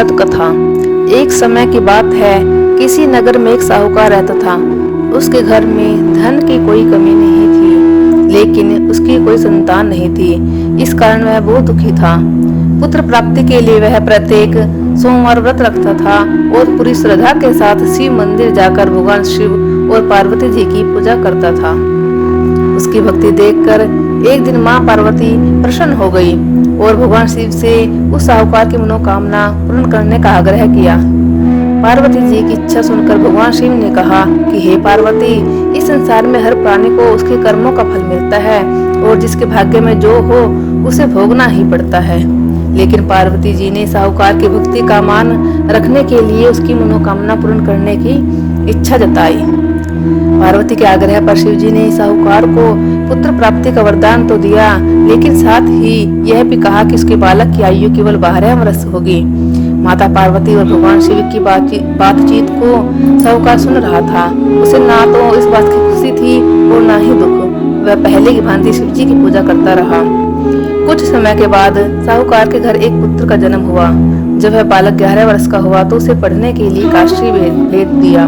व्रत कथा। एक समय की बात है, किसी नगर में एक साहूकार रहता था। उसके घर में धन की कोई कमी नहीं थी, लेकिन उसकी कोई संतान नहीं थी। इस कारण वह बहुत दुखी था। पुत्र प्राप्ति के लिए वह प्रत्येक सोमवार व्रत रखता था और पूरी श्रद्धा के साथ शिव मंदिर जाकर भगवान शिव और पार्वती जी की पूजा करता था। उसकी भक्ति देखकर एक दिन मां पार्वती प्रसन्न हो गई और भगवान शिव से उस साहूकार की मनोकामना पूर्ण करने का आग्रह किया। पार्वती जी की इच्छा सुनकर भगवान शिव ने कहा कि हे पार्वती, इस संसार में हर प्राणी को उसके कर्मों का फल मिलता है और जिसके भाग्य में जो हो उसे भोगना ही पड़ता है। लेकिन पार्वती जी ने साहूकार की भक्ति का मान रखने के लिए उसकी मनोकामना पूर्ण करने की इच्छा जताई। पार्वती के आग्रह पर शिव जी ने साहूकार को पुत्र प्राप्ति का वरदान तो दिया, लेकिन साथ ही यह भी कहा कि उसके बालक की आयु केवल 12 वर्ष होगी। माता पार्वती और भगवान शिव की बातचीत को साहूकार सुन रहा था। उसे ना तो इस बात की खुशी थी और ना ही दुख। वह पहले की भांति शिव जी की पूजा करता रहा। कुछ समय के बाद साहूकार के घर एक पुत्र का जन्म हुआ। जब वह बालक 11 वर्ष का हुआ तो उसे पढ़ने के लिए काशी भेज दिया।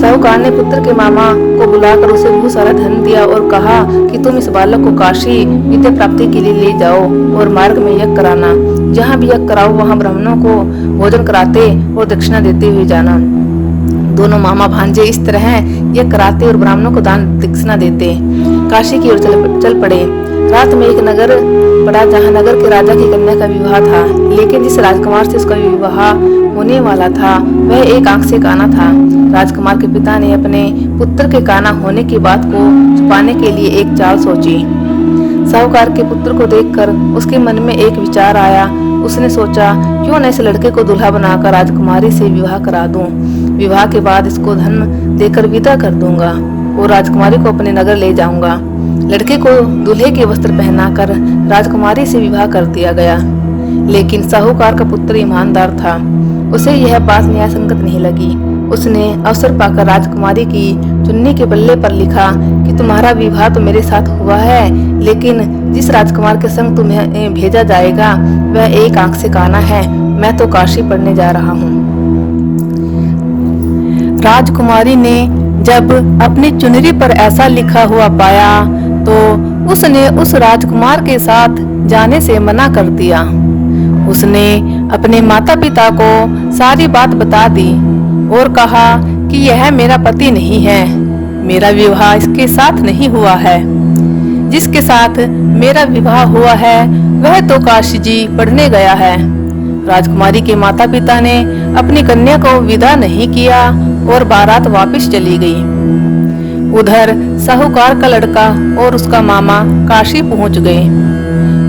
साहूकार ने पुत्र के मामा को बुलाकर उसे बहुत सारा धन दिया और कहा कि तुम इस बालक को काशी विद्या प्राप्ति के लिए ले जाओ और मार्ग में यज्ञ कराना। जहाँ भी यज्ञ कराओ वहाँ ब्राह्मणों को भोजन कराते और दक्षिणा देते हुए जाना। दोनों मामा भांजे इस तरह यज्ञ कराते और ब्राह्मणों को दान दक्षिणा देते काशी की ओर चल पड़े। रात में एक नगर पड़ा जहाँ नगर के राजा की कन्या का विवाह था, लेकिन जिस राजकुमार से उसका विवाह होने वाला था वह एक आंख से काना था। राजकुमार के पिता ने अपने पुत्र के काना होने की बात को छुपाने के लिए एक चाल सोची। साहूकार के पुत्र को देखकर उसके मन में एक विचार आया। उसने सोचा, क्यों न इस लड़के को दूल्हा बनाकर राजकुमारी से विवाह करा दूं। विवाह के बाद इसको धन देकर विदा कर दूंगा और राजकुमारी को अपने नगर ले जाऊंगा। लड़के को दूल्हे के वस्त्र पहनाकर राजकुमारी से विवाह कर दिया गया। लेकिन साहूकार का पुत्र ईमानदार था। उसे यह बात न्याय संगत नहीं लगी। उसने अवसर पाकर राजकुमारी की चुन्नी के बल्ले पर लिखा कि तुम्हारा विवाह तो मेरे साथ हुआ है, लेकिन जिस राजकुमार के संग तुम्हें भेजा जाएगा वह एक आंख से काना है। मैं तो काशी पढ़ने जा रहा हूँ। राजकुमारी ने जब अपनी चुनरी पर ऐसा लिखा हुआ पाया तो उसने उस राजकुमार के साथ जाने से मना कर दिया। उसने अपने माता पिता को सारी बात बता दी और कहा कि यह मेरा पति नहीं है, मेरा विवाह इसके साथ नहीं हुआ है। जिसके साथ मेरा विवाह हुआ है वह तो काशी जी पढ़ने गया है। राजकुमारी के माता पिता ने अपनी कन्या को विदा नहीं किया और बारात वापस चली गई। उधर साहूकार का लड़का और उसका मामा काशी पहुंच गए।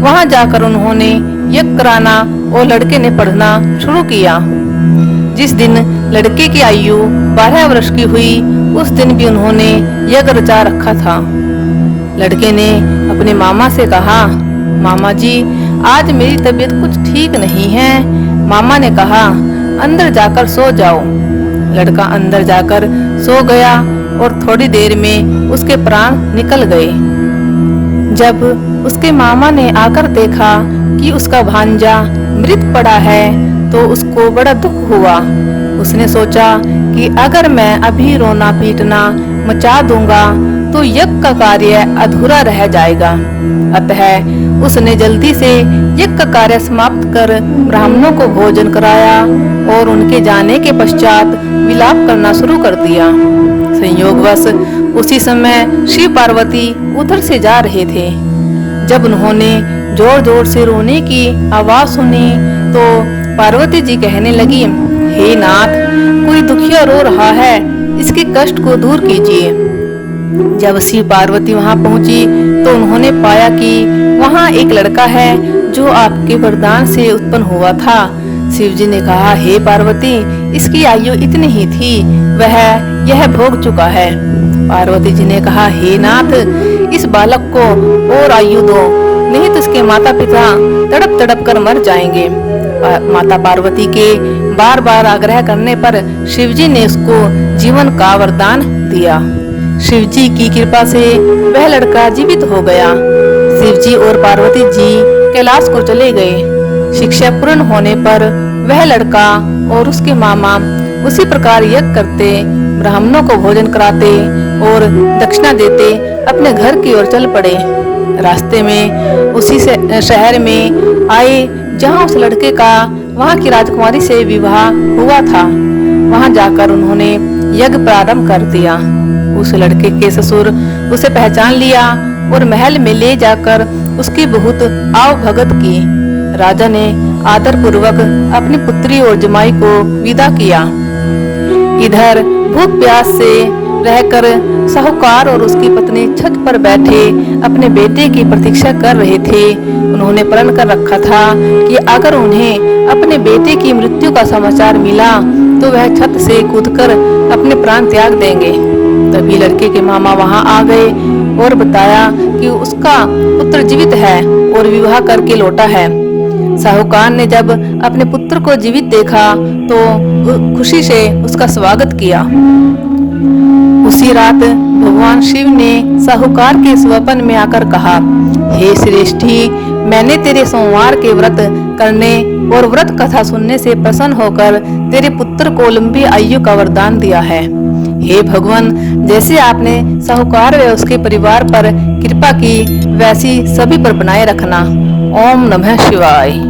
वहां जाकर उन्होंने यज्ञ कराना और लड़के ने पढ़ना शुरू किया। जिस दिन लड़के की आयु 12 वर्ष की हुई उस दिन भी उन्होंने यज्ञ रचा रखा था। लड़के ने अपने मामा से कहा, मामा जी आज मेरी तबीयत कुछ ठीक नहीं है। मामा ने कहा, अंदर जाकर सो जाओ। लड़का अंदर जाकर सो गया और थोड़ी देर में उसके प्राण निकल गए। जब उसके मामा ने आकर देखा कि उसका भांजा मृत पड़ा है तो उसको बड़ा दुख हुआ। उसने सोचा कि अगर मैं अभी रोना पीटना मचा दूंगा तो यज्ञ का कार्य अधूरा रह जाएगा। अतः उसने जल्दी से यज्ञ का कार्य समाप्त कर ब्राह्मणों को भोजन कराया और उनके जाने के पश्चात विलाप करना शुरू कर दिया। संयोगवश उसी समय शिव पार्वती उधर से जा रहे थे। जब उन्होंने जोर जोर से रोने की आवाज सुनी तो पार्वती जी कहने लगी, हे नाथ, कोई दुखिया रो रहा है, इसके कष्ट को दूर कीजिए। जब शिव पार्वती वहां पहुंची तो उन्होंने पाया कि वहां एक लड़का है जो आपके वरदान से उत्पन्न हुआ था। शिव जी ने कहा, हे पार्वती, इसकी आयु इतनी ही थी, वह यह भोग चुका है। पार्वती जी ने कहा, हे नाथ, इस बालक को और आयु दो, नहीं तो इसके माता पिता तड़प तड़प कर मर जाएंगे। माता पार्वती के बार बार आग्रह करने पर शिव जी ने उसको जीवन का वरदान दिया। शिव जी की कृपा से वह लड़का जीवित हो गया। शिव जी और पार्वती जी कैलाश को चले गए। शिक्षा पूर्ण होने पर वह लड़का और उसके मामा उसी प्रकार यज्ञ करते, ब्राह्मणों को भोजन कराते और दक्षिणा देते अपने घर की ओर चल पड़े। रास्ते में उसी से शहर में आए जहां उस लड़के का वहां की राजकुमारी से विवाह हुआ था। वहां जाकर उन्होंने यज्ञ प्रारंभ कर दिया। उस लड़के के ससुर उसे पहचान लिया और महल में ले जाकर उसकी बहुत आवभगत की। राजा ने आदर पूर्वक अपनी पुत्री और जमाई को विदा किया। इधर भूख प्यास से रहकर साहूकार और उसकी पत्नी छत पर बैठे अपने बेटे की प्रतीक्षा कर रहे थे। उन्होंने प्रण कर रखा था कि अगर उन्हें अपने बेटे की मृत्यु का समाचार मिला तो वह छत से कूदकर अपने प्राण त्याग देंगे। तभी लड़के के मामा वहां आ गए और बताया कि उसका पुत्र जीवित है और विवाह करके लौटा है। साहूकार ने जब अपने पुत्र को जीवित देखा तो खुशी से उसका स्वागत किया। उसी रात भगवान शिव ने साहूकार के स्वप्न में आकर कहा, हे श्रेष्ठी, मैंने तेरे सोमवार के व्रत करने और व्रत कथा सुनने से प्रसन्न होकर तेरे पुत्र को लंबी आयु का वरदान दिया है। हे भगवान, जैसे आपने साहूकार व उसके परिवार पर कृपा की वैसी सभी पर बनाए रखना। ओम नमः शिवाय।